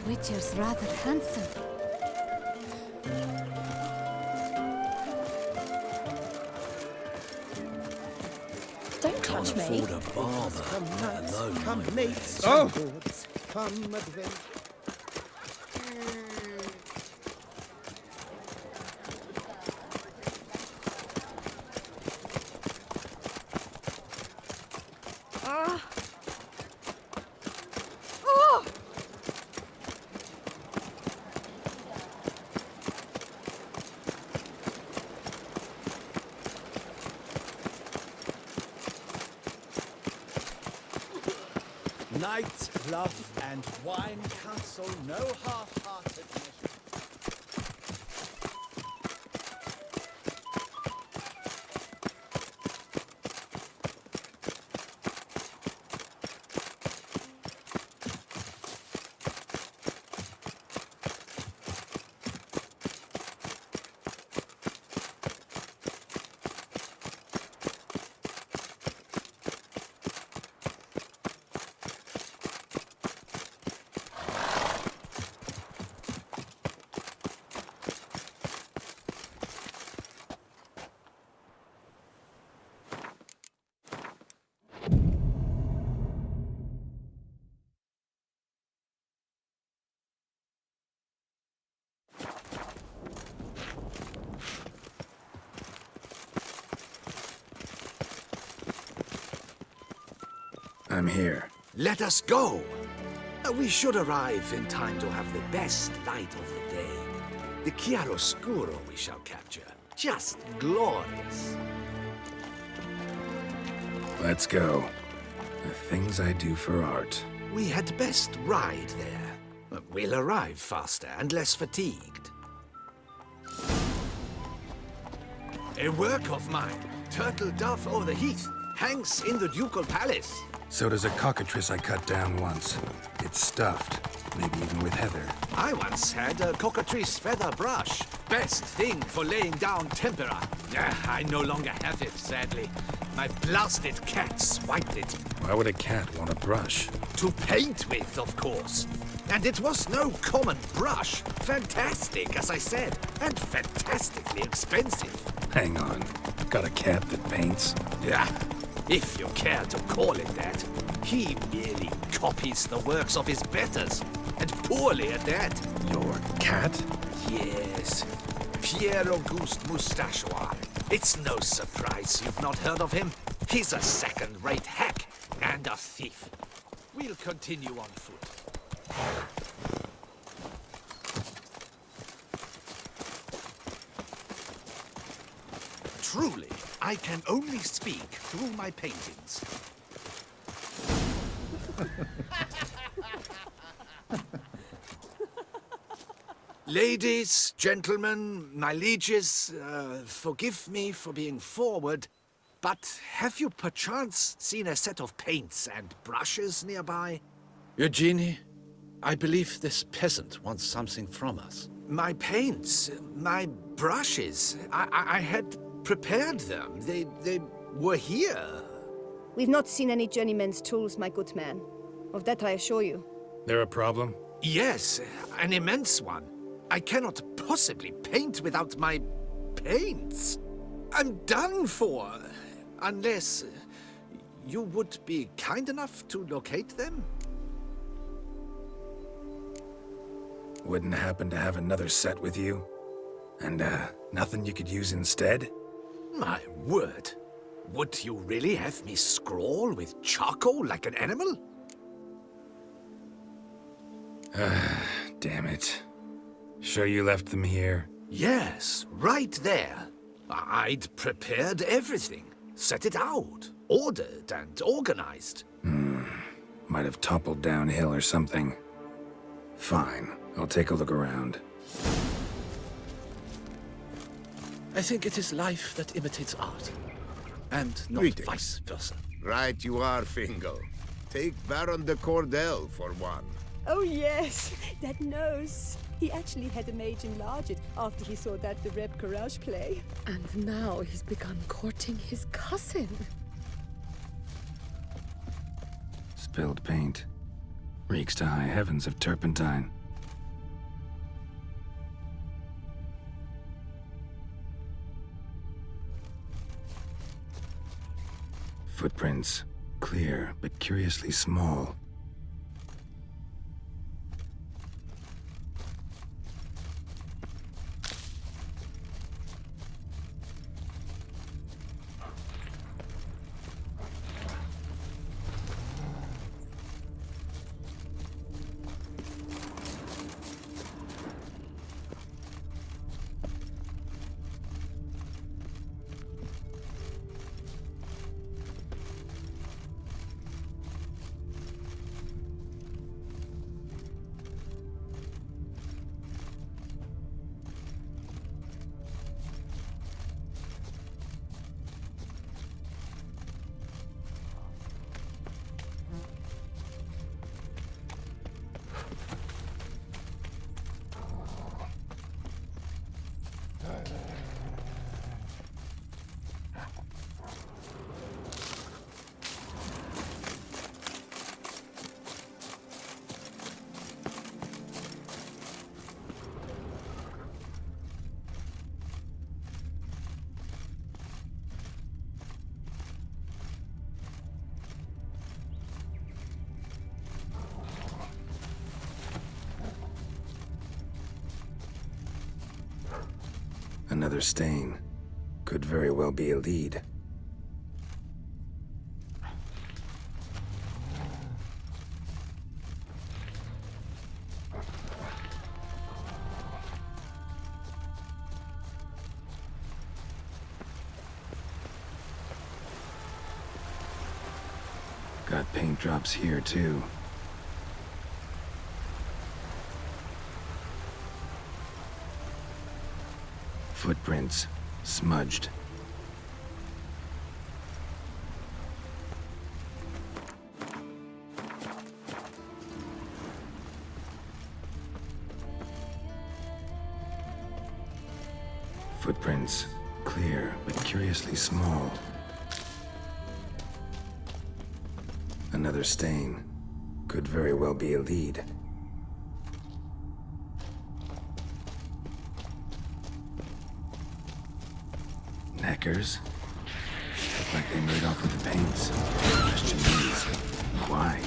Witcher's rather handsome. Don't touch me. Afford a barber. Alone, Come my mates, man. come lords, come adventure. Night, love, and wine counsel no half-hearted measure. I'm here. Let us go! We should arrive in time to have the best light of the day. The chiaroscuro we shall capture. Just glorious. Let's go. The things I do for art. We had best ride there. We'll arrive faster and less fatigued. A work of mine, Turtle Dove O'er the Heath, hangs in the Ducal Palace. So does a cockatrice I cut down once. It's stuffed, maybe even with heather. I once had a cockatrice feather brush. Best thing for laying down tempera. I no longer have it, sadly. My blasted cat swiped it. Why would a cat want a brush? To paint with, of course. And it was no common brush. Fantastic, as I said, and fantastically expensive. Hang on. Got a cat that paints? Yeah, if you care to call it that. He merely copies the works of his betters, and poorly at that. Your cat? Yes, Pierre-Auguste Moustachoir. It's no surprise you've not heard of him. He's a second-rate hack and a thief. We'll continue on foot. Truly, I can only speak through my paintings. Ladies, gentlemen, my lieges, forgive me for being forward, but have you perchance seen a set of paints and brushes nearby? Eugenie, I believe this peasant wants something from us. My paints, my brushes, I had prepared them. They were here. We've not seen any journeyman's tools, my good man. Of that I assure you. There a problem? Yes, an immense one. I cannot possibly paint without my paints. I'm done for. Unless you would be kind enough to locate them? Wouldn't happen to have another set with you? And, nothing you could use instead? My word. Would you really have me scrawl with charcoal like an animal? Damn it. Sure you left them here? Yes, right there. I'd prepared everything. Set it out. Ordered and organized. Might have toppled downhill or something. Fine. I'll take a look around. I think it is life that imitates art. And not Greetings. vice versa. Right you are, Fingal. Take Baron de Cordel for one. Oh yes, that nose. He actually had a mage enlarge it after he saw that the Reb Courage play. And now he's begun courting his cousin. Spilled paint. Reeks to high heavens of turpentine. Footprints. Clear, but curiously small. Another stain. Could very well be a lead. Got paint drops here, too. Footprints. Smudged. Footprints. Clear, but curiously small. Another stain. Could very well be a lead. Neckers? Look like they made off with the paints. Question is, why?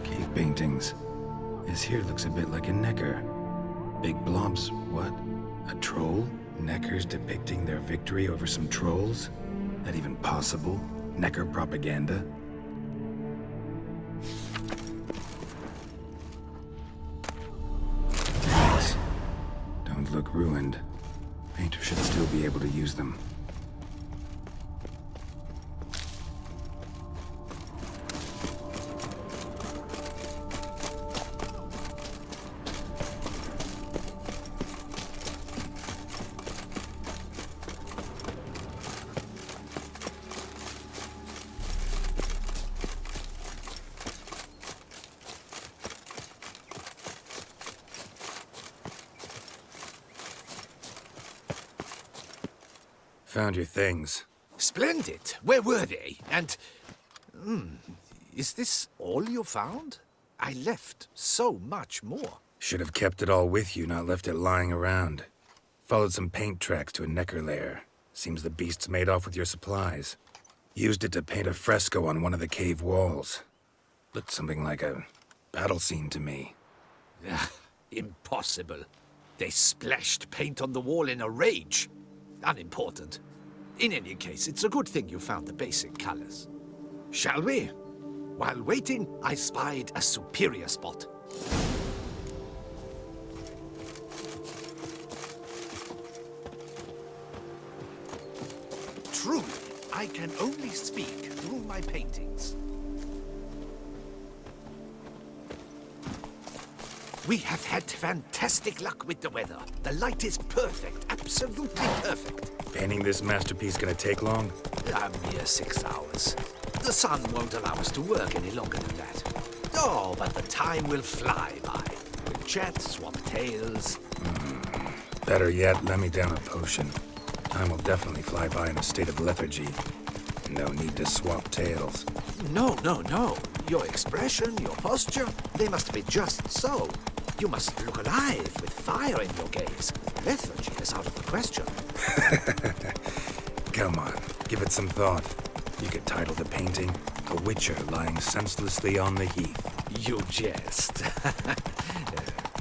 Cave paintings. This here looks a bit like a Necker. Big blobs, what? A troll? Neckers depicting their victory over some trolls? That even possible? Necker propaganda? Thanks. Don't look ruined. Painter should still be able to use them. Found your things. Splendid. Where were they? And... is this all you found? I left so much more. Should have kept it all with you, not left it lying around. Followed some paint tracks to a Necker lair. Seems the beast's made off with your supplies. Used it to paint a fresco on one of the cave walls. Looked something like a battle scene to me. Impossible. They splashed paint on the wall in a rage. Unimportant. In any case, it's a good thing you found the basic colors. Shall we? While waiting, I spied a superior spot. Truly, I can only speak through my paintings. We have had fantastic luck with the weather. The light is perfect, absolutely perfect. Painting this masterpiece gonna take long? A mere 6 hours. The sun won't allow us to work any longer than that. Oh, but the time will fly by. We'll chat, swap tales. Better yet, let me down a potion. Time will definitely fly by in a state of lethargy. No need to swap tales. No. Your expression, your posture, they must be just so. You must look alive with fire in your gaze. Lethargy is out of the question. Come on, give it some thought. You could title the painting, A Witcher Lying Senselessly on the Heath. You jest.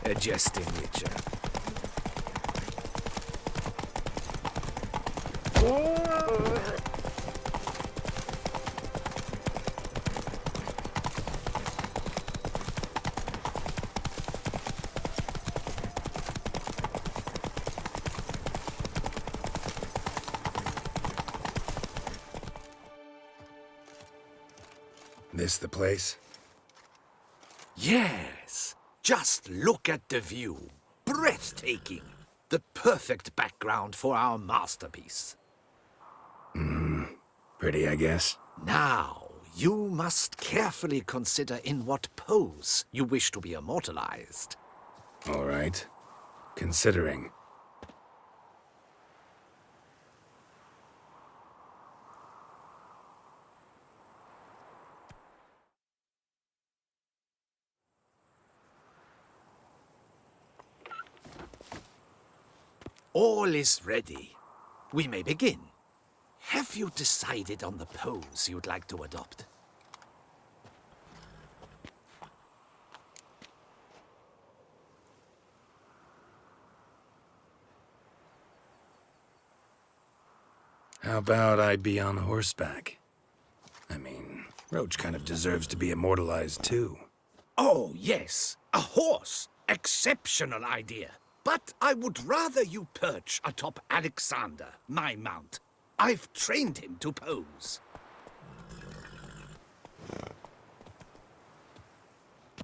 A jesting witcher. This the place? Yes. Just look at the view. Breathtaking. The perfect background for our masterpiece. Pretty, I guess. Now, you must carefully consider in what pose you wish to be immortalized. All right. Considering. All is ready. We may begin. Have you decided on the pose you'd like to adopt? How about I be on horseback? I mean, Roach kind of deserves to be immortalized too. Oh, yes. A horse. Exceptional idea. But I would rather you perch atop Alexander, my mount. I've trained him to pose.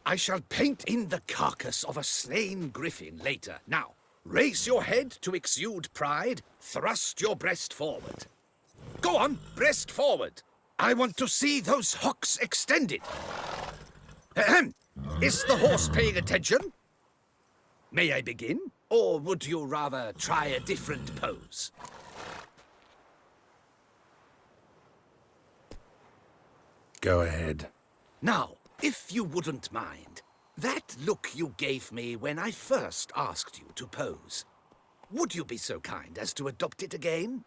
I shall paint in the carcass of a slain griffin later. Now, raise your head to exude pride. Thrust your breast forward. Go on, breast forward. I want to see those hocks extended. Ahem. Is the horse paying attention? May I begin? Or would you rather try a different pose? Go ahead. Now, if you wouldn't mind, that look you gave me when I first asked you to pose, would you be so kind as to adopt it again?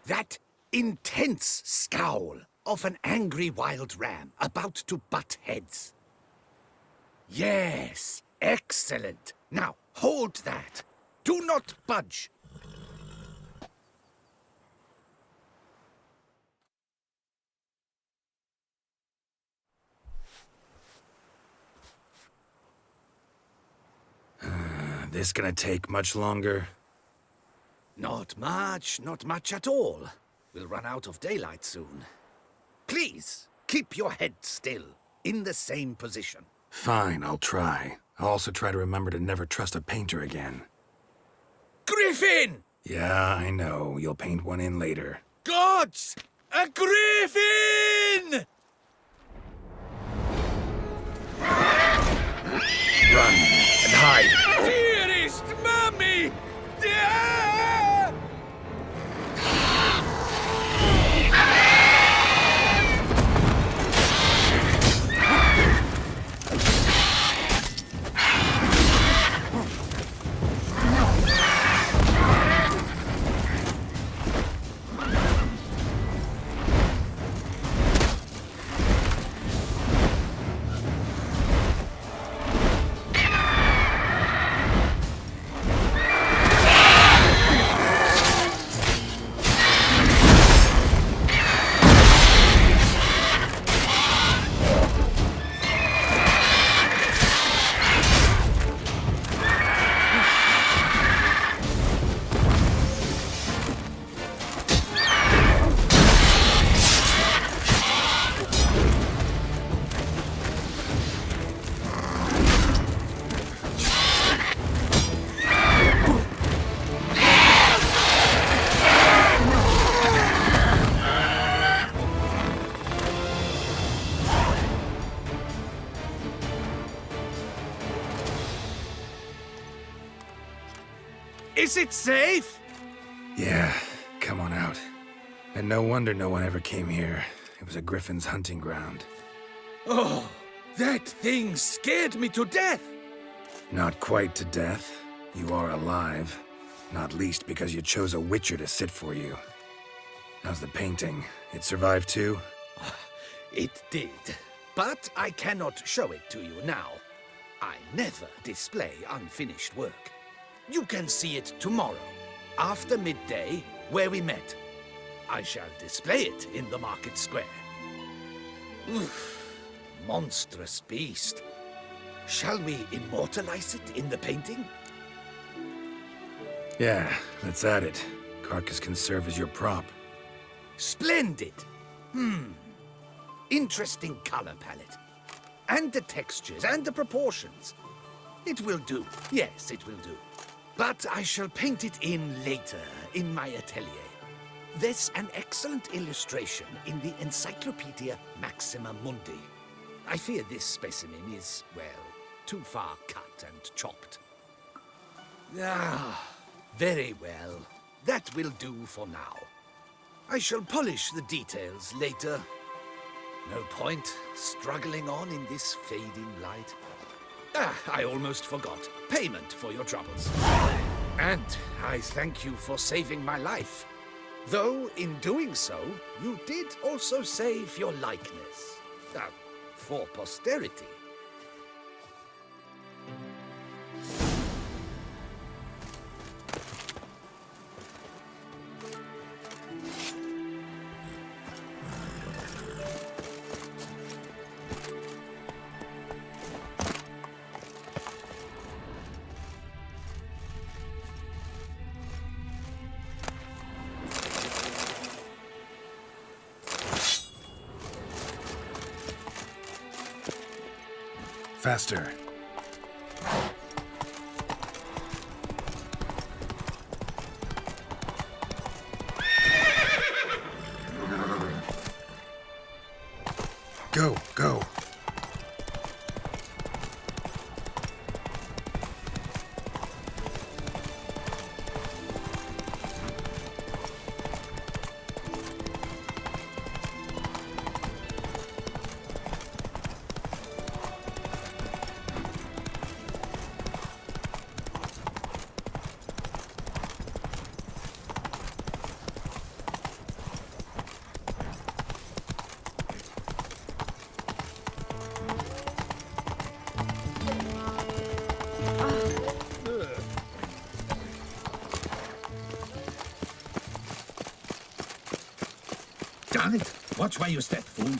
That intense scowl of an angry wild ram about to butt heads. Yes, excellent. Now, hold that. Do not budge. This gonna take much longer? Not much at all. We'll run out of daylight soon. Please, keep your head still, in the same position. Fine, I'll try. I'll also try to remember to never trust a painter again. Griffin! Yeah, I know. You'll paint one in later. Gods! A griffin! Run and hide! Dearest Mummy! Ah! Is it safe? Yeah, come on out. And no wonder no one ever came here. It was a griffin's hunting ground. Oh, that thing scared me to death. Not quite to death. You are alive. Not least because you chose a witcher to sit for you. How's the painting? It survived too? It did. But I cannot show it to you now. I never display unfinished work. You can see it tomorrow, after midday, where we met. I shall display it in the market square. Oof, monstrous beast. Shall we immortalize it in the painting? Yeah, let's add it. Carcass can serve as your prop. Splendid! Interesting color palette. And the textures and the proportions. It will do. Yes, it will do. But I shall paint it in later, in my atelier. There's an excellent illustration in the Encyclopedia Maxima Mundi. I fear this specimen is, well, too far cut and chopped. Ah, very well. That will do for now. I shall polish the details later. No point struggling on in this fading light. Ah, I almost forgot. Payment for your troubles. And I thank you for saving my life. Though, in doing so, you did also save your likeness. For posterity. Faster. Go, go. Darn it! Watch where you step, fool.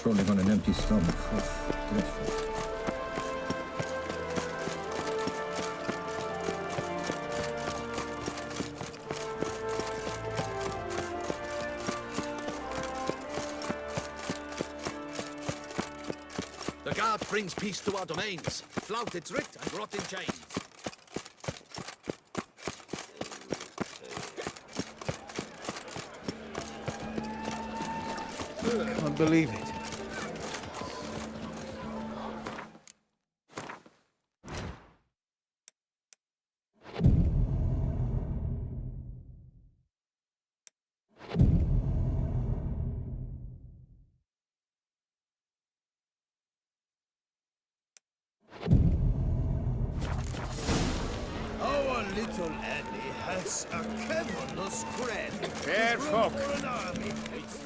Rolling on an empty stomach. Oh, dreadful. The guard brings peace to our domains. Flout its writ and rot in chains. Can't believe it. Our little Annie has a cavernous friend. Fair folk. For an army. It's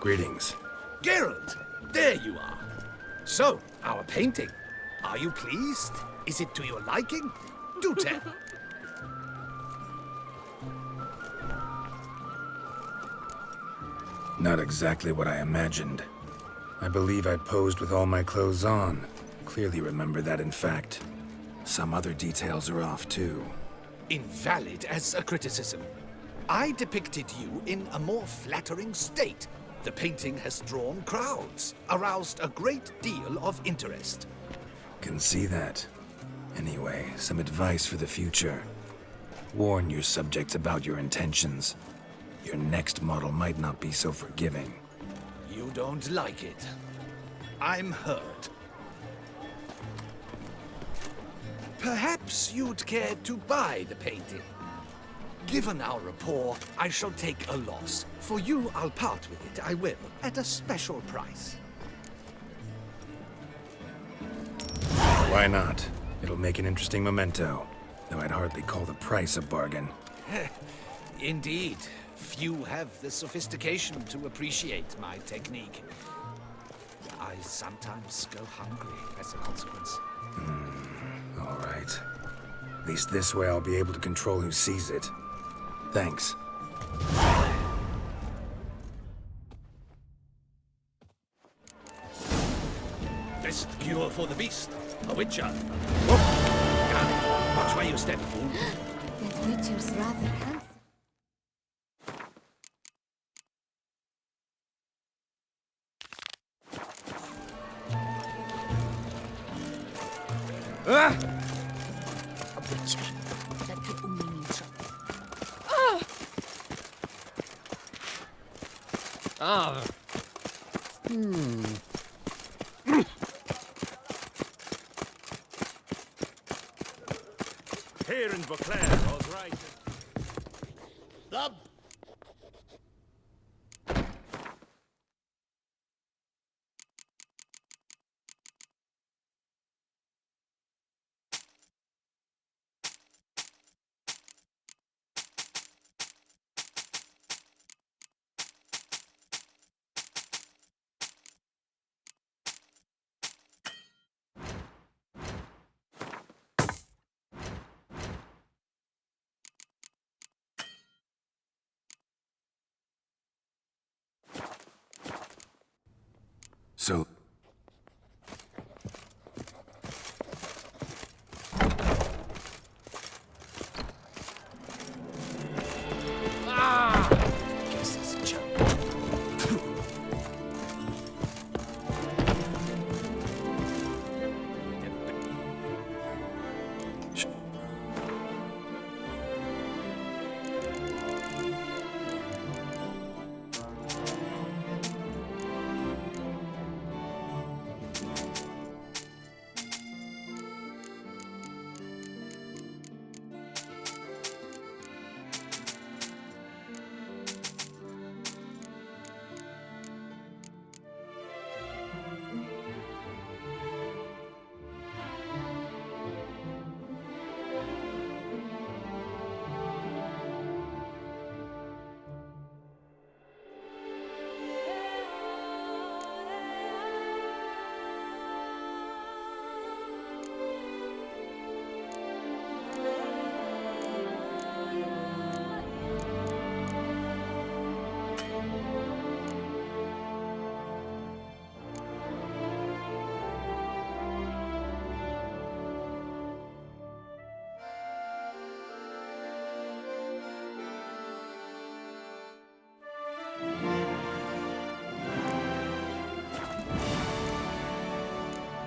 Greetings. Geralt, there you are. So, our painting. Are you pleased? Is it to your liking? Do tell. Not exactly what I imagined. I believe I posed with all my clothes on. Clearly remember that, in fact. Some other details are off, too. Invalid as a criticism. I depicted you in a more flattering state. The painting has drawn crowds, aroused a great deal of interest. Can see that. Anyway, some advice for the future. Warn your subjects about your intentions. Your next model might not be so forgiving. You don't like it. I'm hurt. Perhaps you'd care to buy the painting. Given our rapport, I shall take a loss. For you, I'll part with it, I will, at a special price. Why not? It'll make an interesting memento. Though I'd hardly call the price a bargain. Indeed. Few have the sophistication to appreciate my technique. I sometimes go hungry as a consequence. All right. At least this way I'll be able to control who sees it. Thanks. Best cure for the beast. A witcher. Whoop. Watch where you step, fool. That witcher's rather handsome. Ah! A witcher. That could only mean trouble. here in Beauclair, all's right. So... Guess it's a joke.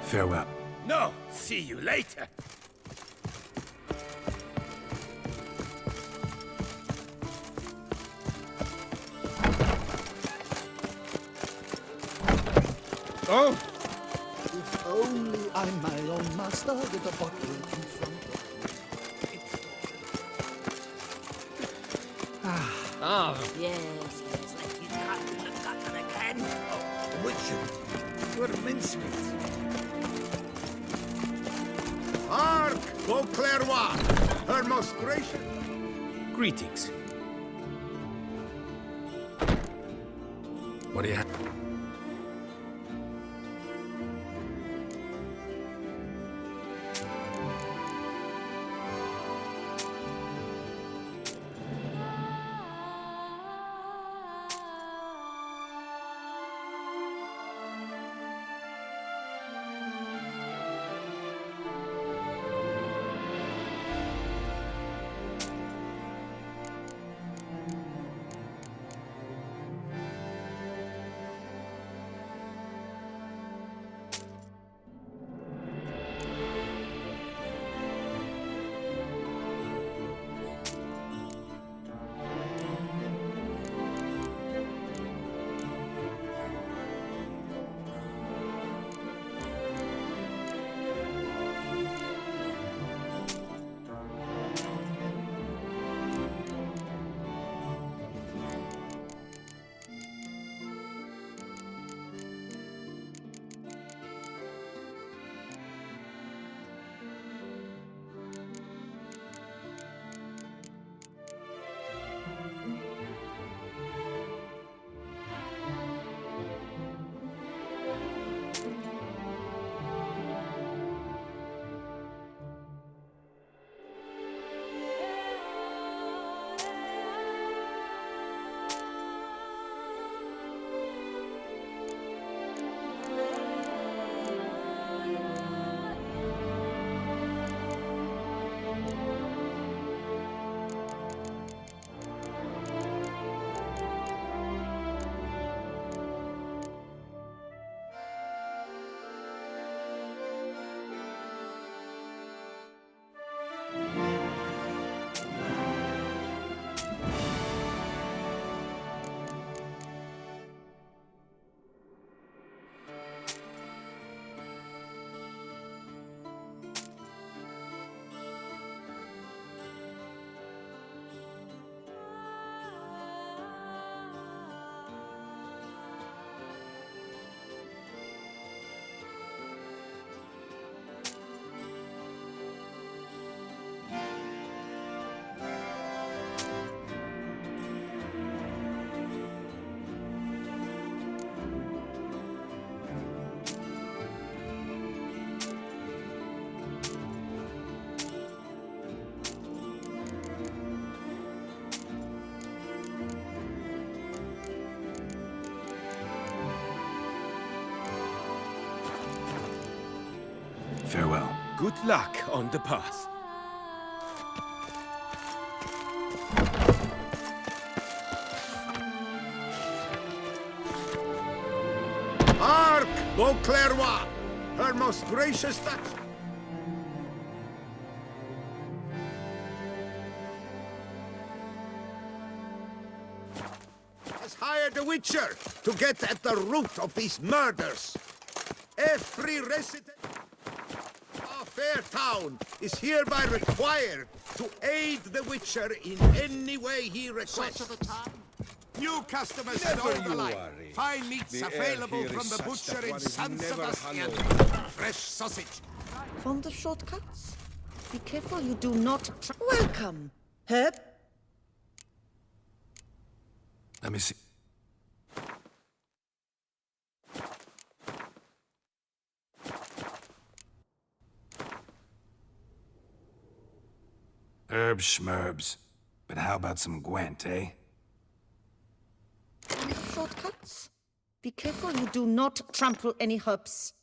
Farewell. No, see you later. Oh, only I'm my own master with a bottle in front of me. Oh, yes, let him cut in the gutter again. Oh, Witcher, you're mincemeat. Hark, Beauclervois, her most gracious. Greetings. What do you have? Farewell. Good luck on the path. Hark, Beauclervois, her most gracious touch. Has hired a witcher to get at the root of these murders. Every resident of Fairtown is hereby required to aid the witcher in any way he requests. New customers and old alike. Fine meats available from the butcher in San Sebastian. Fresh sausage. Fond of shortcuts? Be careful you do not... Welcome, Herb. Let me see. Herb schmerbs. But how about some Gwent, eh? Shortcuts? Be careful you do not trample any herbs.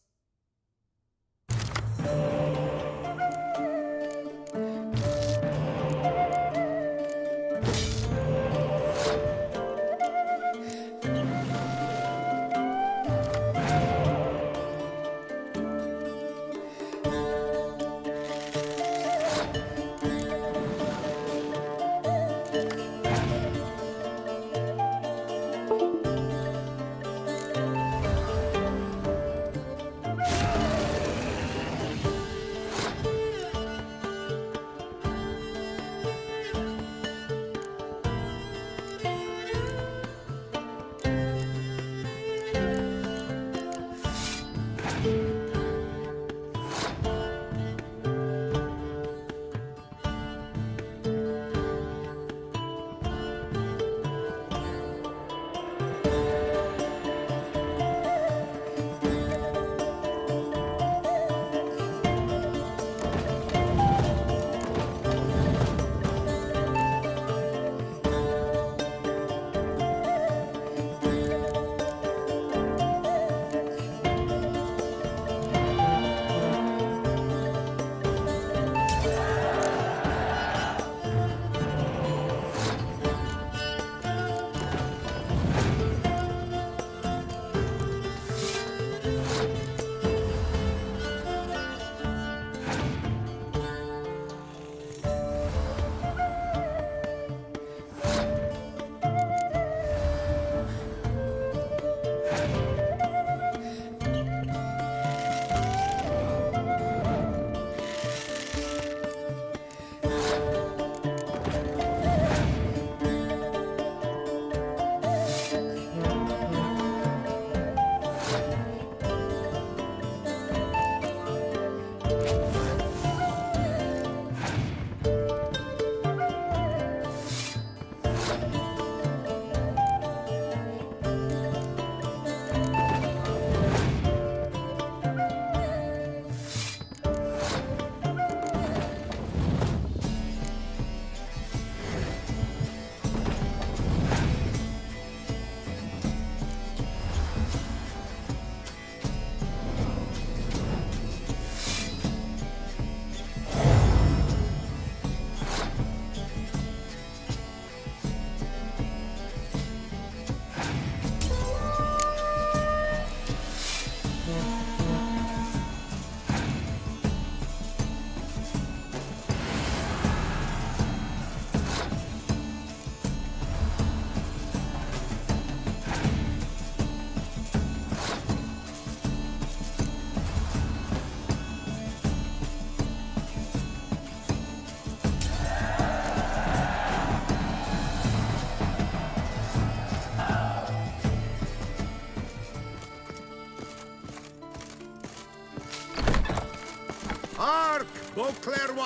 Beauclerc,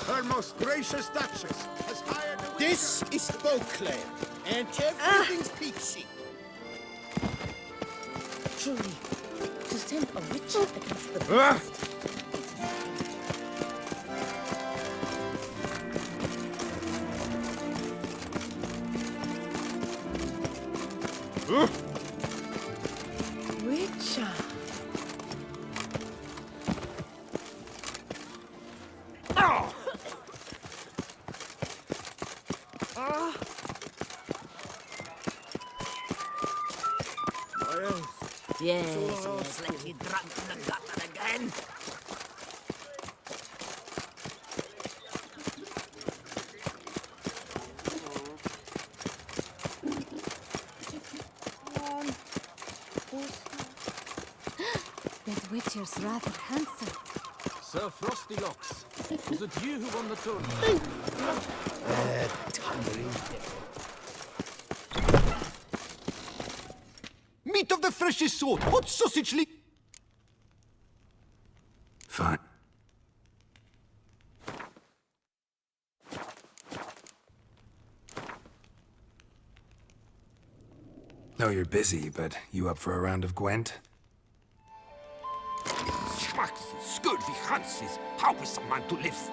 her most gracious duchess, has hired a witcher. This is Beauclair, and everything's peachy. Truly, to send a witcher against the beast. Witcher. Yes, let me drunk in the gutter again. That Witcher's rather handsome. Sir Frostylocks, was it you who won the tournament? Meat of the freshest sort, hot sausage li... Fine. Know you're busy, but you up for a round of Gwent? Schmackses, scurvy Hanses, how is a man to live?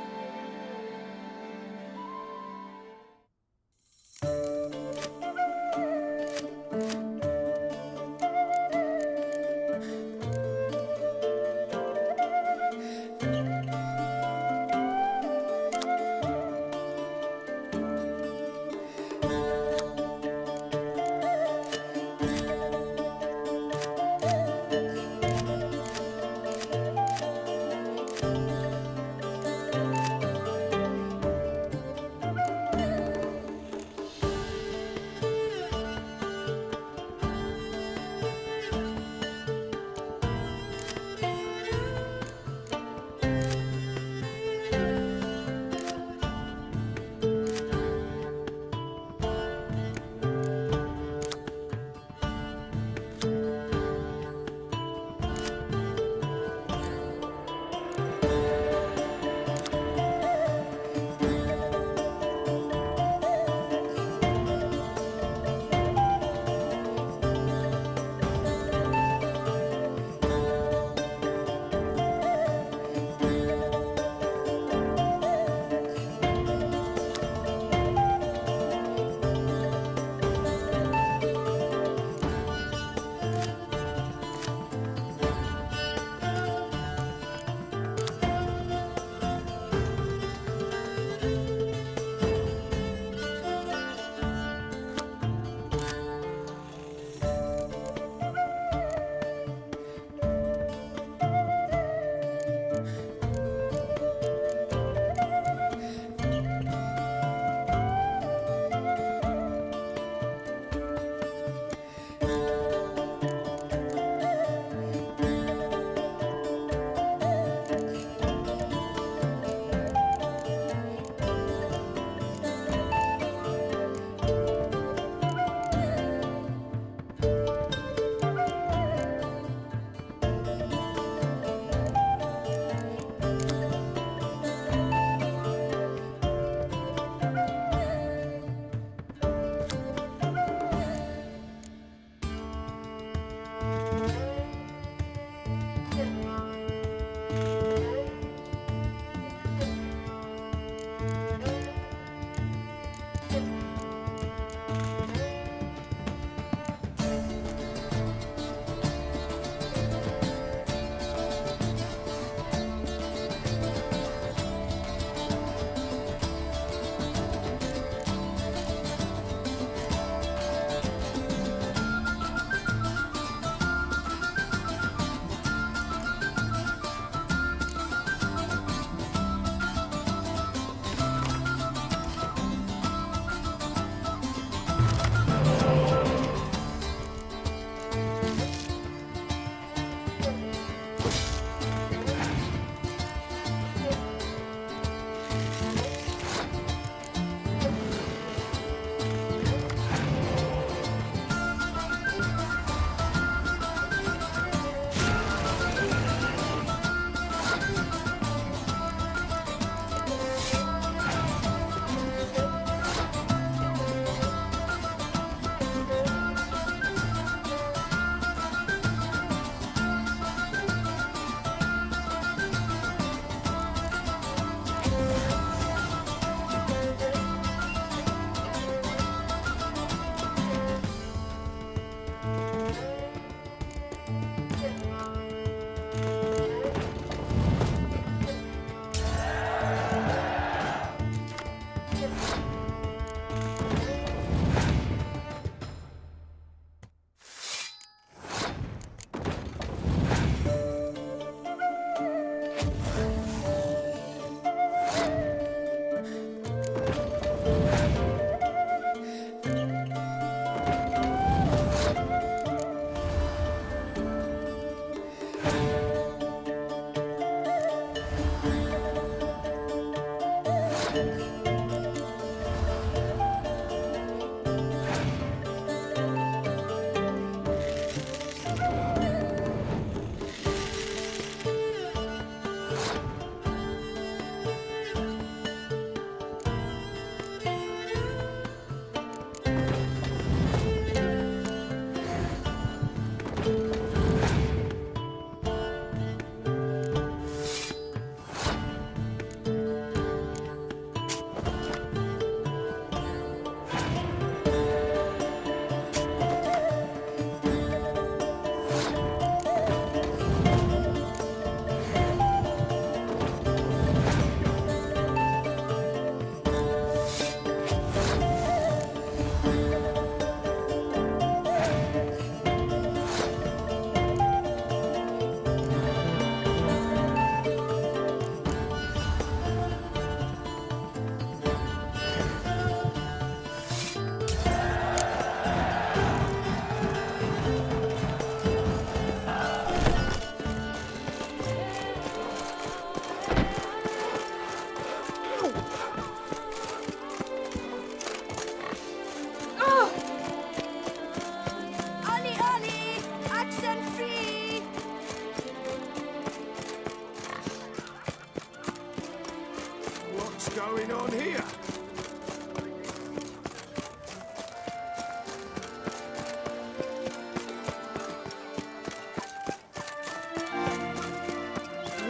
on here?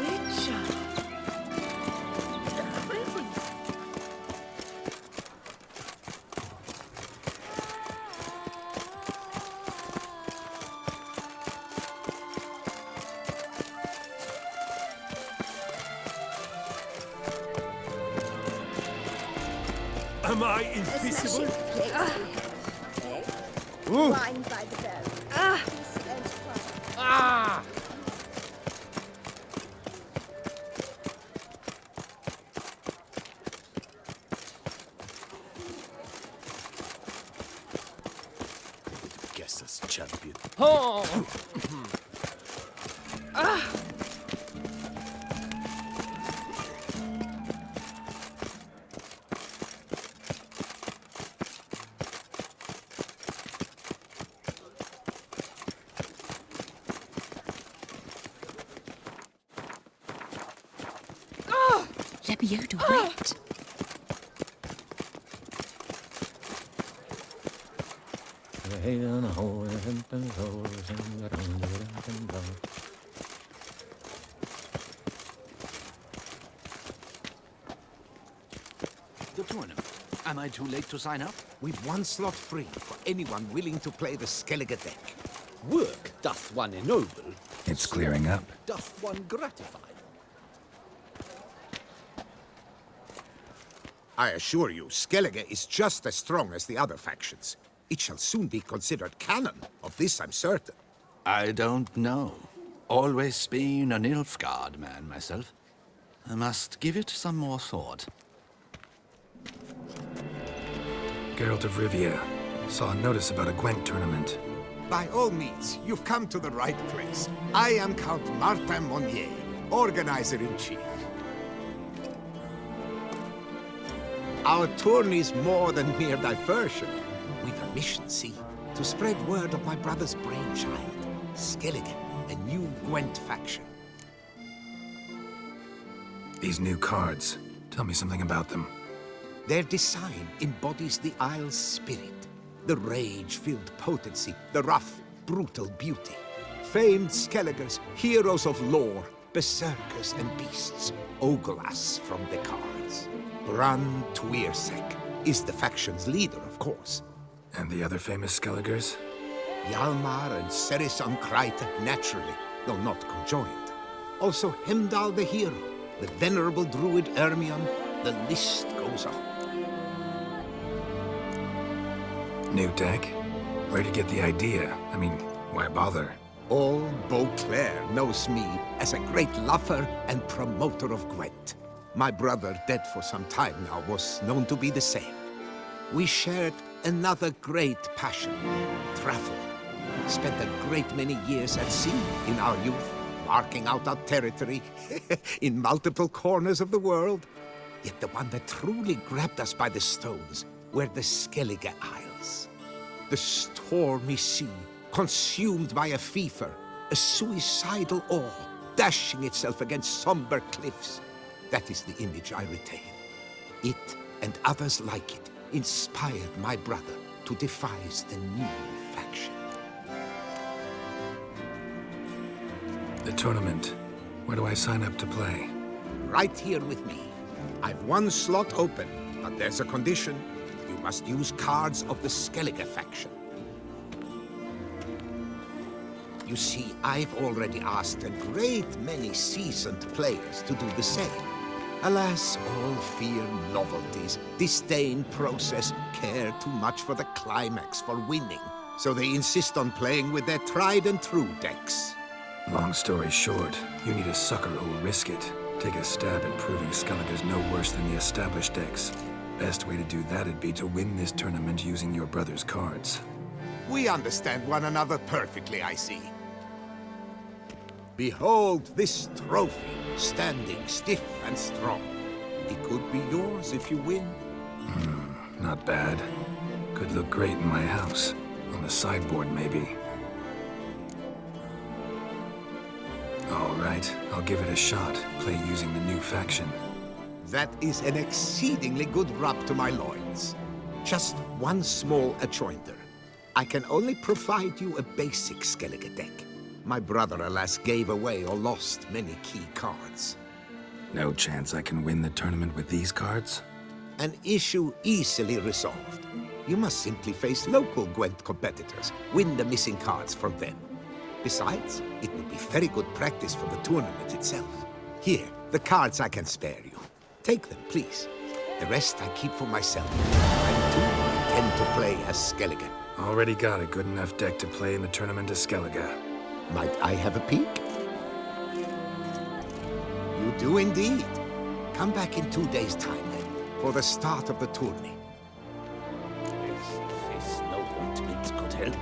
Witcher. Am I invisible? Wine by the bell. Peace and quiet. Ah! Guess as champion. Oh! Lebioda, wait. The tournament. Am I too late to sign up? We've one slot free for anyone willing to play the Skellige deck. Work doth one ennoble, It's clearing up. doth one gratify. I assure you, Skellige is just as strong as the other factions. It shall soon be considered canon. Of this I'm certain. I don't know. Always been an Nilfgaard man myself. I must give it some more thought. Geralt of Rivia. Saw a notice about a Gwent tournament. By all means, you've come to the right place. I am Count Martin Monnier, organizer-in-chief. Our tourney's more than mere diversion. We've a mission, see? To spread word of my brother's brainchild, Skellige, a new Gwent faction. These new cards. Tell me something about them. Their design embodies the Isle's spirit. The rage-filled potency, the rough, brutal beauty. Famed Skelligers, heroes of lore, berserkers and beasts, ogle us from the cards. Bran Tuirsek is the faction's leader, of course. And the other famous Skelligers? Hjalmar and Ceres Kreite, naturally, though not conjoined. Also Hemdall the hero, the venerable druid Ermion, the list goes on. New deck? Where'd you get the idea? I mean, why bother? All Beauclair knows me as a great lover and promoter of Gwent. My brother, dead for some time now, was known to be the same. We shared another great passion, travel. Spent a great many years at sea in our youth, marking out our territory in multiple corners of the world. Yet the one that truly grabbed us by the stones were the Skellige Isles. The stormy sea, consumed by a fever, a suicidal awe, dashing itself against somber cliffs. That is the image I retain. It, and others like it, inspired my brother to devise the new faction. The tournament. Where do I sign up to play? Right here with me. I've one slot open, but there's a condition. You must use cards of the Skellige faction. You see, I've already asked a great many seasoned players to do the same. Alas, all fear novelties, disdain process, care too much for the climax, for winning. So they insist on playing with their tried and true decks. Long story short, you need a sucker who will risk it. Take a stab at proving Skellige's no worse than the established decks. Best way to do that'd be to win this tournament using your brother's cards. We understand one another perfectly, I see. Behold this trophy, standing stiff and strong. It could be yours if you win. Not bad. Could look great in my house. On the sideboard, maybe. All right, I'll give it a shot. Play using the new faction. That is an exceedingly good rub to my loins. Just one small adjoinder. I can only provide you a basic Skellige deck. My brother, alas, gave away or lost many key cards. No chance I can win the tournament with these cards? An issue easily resolved. You must simply face local Gwent competitors, win the missing cards from them. Besides, it would be very good practice for the tournament itself. Here, the cards I can spare you. Take them, please. The rest I keep for myself. I too intend to play as Skellige. Already got a good enough deck to play in the tournament as Skellige. Might I have a peek? You do indeed. Come back in 2 days' time, then, for the start of the tourney. This no ointment could help.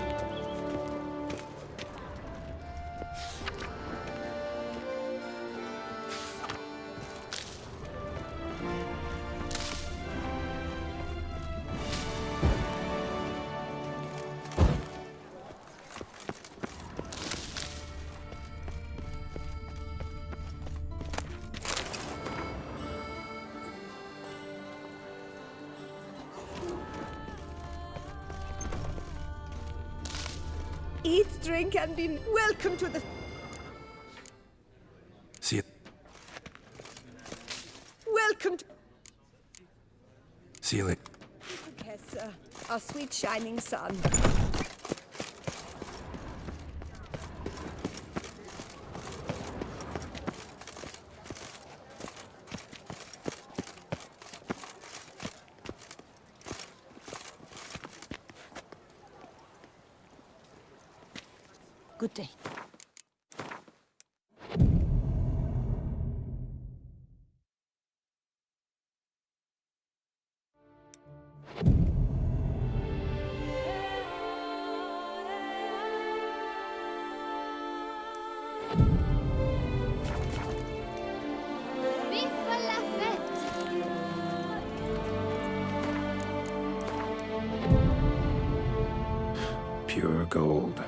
Eat, drink, and be welcome to the... See you. Welcome to... See you later. Kessa, our sweet shining sun. Good day. Vive la fête! Pure gold.